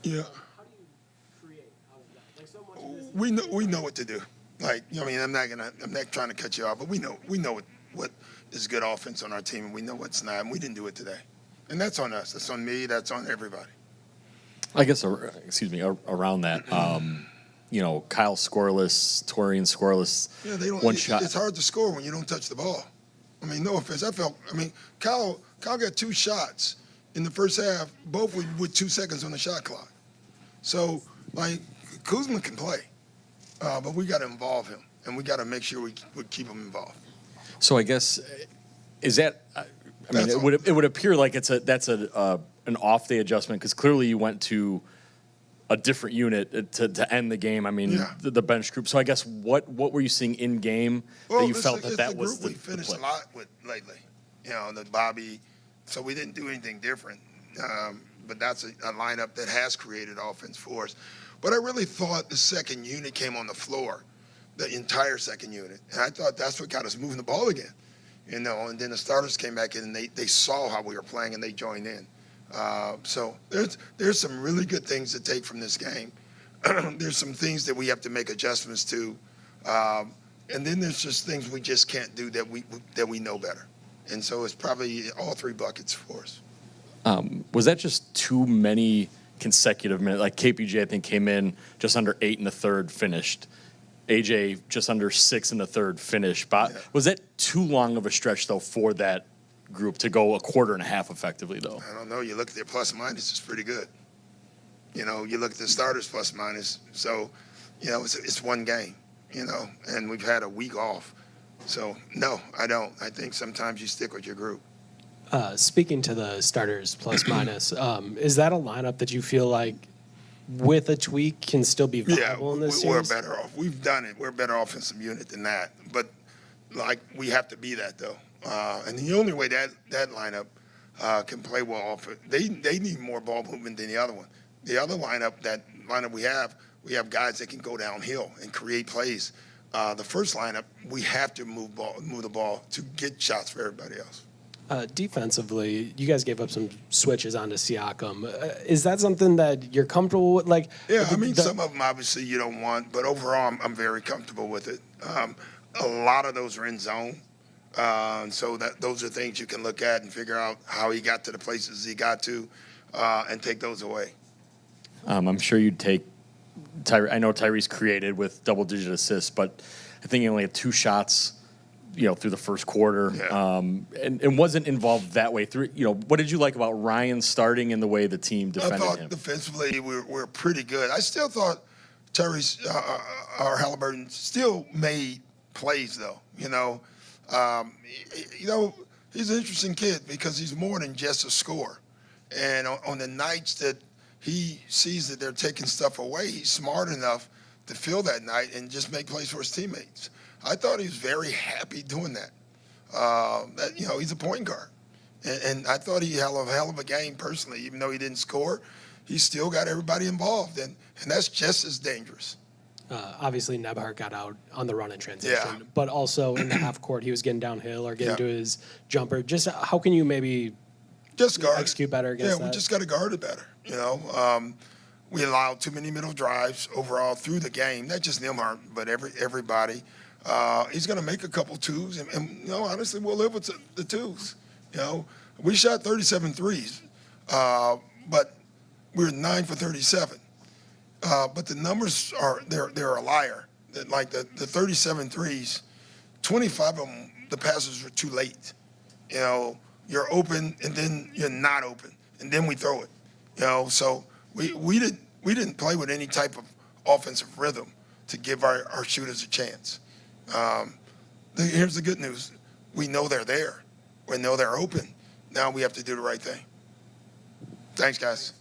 Yeah. How do you create out of that? Like so much of this. We know what to do. Like, I mean, I'm not trying to cut you off, but we know what is good offense on our team, and we know what's not, and we didn't do it today. And that's on us. That's on me. That's on everybody. I guess, around that, Kyle scoreless, Torian scoreless. Yeah, they don't. One shot. It's hard to score when you don't touch the ball. I mean, no offense. Kyle got 2 shots in the first half, both with 2 seconds on the shot clock. So, like, Kuzma can play, but we got to involve him, and we got to make sure we keep him involved. So I guess, is that? It would appear like that's an off day adjustment, because clearly you went to a different unit to end the game. I mean, Yeah. the bench group. So I guess what were you seeing in game that you felt that was the group we finished a lot with lately. The Bobby. So we didn't do anything different. But that's a lineup that has created offense for us. But I really thought the second unit came on the floor, the entire second unit, and I thought that's what got us moving the ball again. And then the starters came back in, and they saw how we were playing, and they joined in. So there's some really good things to take from this game. There's some things that we have to make adjustments to, and then there's just things we just can't do that we know better. And so it's probably all 3 buckets for us. Was that just too many consecutive minutes? Like KPJ, I think, came in just under 8 in the third, finished. AJ just under 6 in the third, finished. But was that too long of a stretch, though, for that group to go a quarter and a half effectively, though? I don't know. You look at their plus minus, it's pretty good. You look at the starters plus minus. So, it's one game, and we've had a week off. So, no, I don't. I think sometimes you stick with your group. Speaking to the starters plus minus, is that a lineup that you feel like with a tweak can still be viable in this series? We're better off. We've done it. We're a better offensive unit than that. But, we have to be that, though. And the only way that lineup can play well off it, they need more ball movement than the other one. The other lineup we have guys that can go downhill and create plays. The first lineup, we have to move the ball to get shots for everybody else. Defensively, you guys gave up some switches onto Siakam. Is that something that you're comfortable with? Some of them obviously you don't want, but overall I'm very comfortable with it. A lot of those are in zone, so those are things you can look at and figure out how he got to the places he got to, and take those away. I'm sure you'd take I know Tyrese created with double-digit assists, but I think he only had 2 shots, through the first quarter, and wasn't involved that way through. What did you like about Ryan starting and the way the team defended him? I thought defensively we're pretty good. I still thought Tyrese or Halliburton still made plays, though. He's an interesting kid because he's more than just a scorer. And on the nights that he sees that they're taking stuff away, he's smart enough to fill that night and just make plays for his teammates. I thought he was very happy doing that. He's a point guard. And I thought he had a hell of a game personally. Even though he didn't score, he still got everybody involved. And that's just as dangerous. Obviously, Nebhart got out on the run in transition, but also in the half court, he was getting downhill or getting to his jumper. Just how can you maybe execute better against that? We just got to guard it better. We allowed too many middle drives overall through the game. Not just Nebhart, but everybody. He's going to make a couple twos, and honestly, we'll live with the twos. We shot 37 threes, but we were 9 for 37. But the numbers they're a liar. Like the 37 threes, 25 of them, the passes were too late. You're open and then you're not open, and then we throw it. So we didn't play with any type of offensive rhythm to give our shooters a chance. Here's the good news: we know they're there. We know they're open. Now we have to do the right thing. Thanks, guys.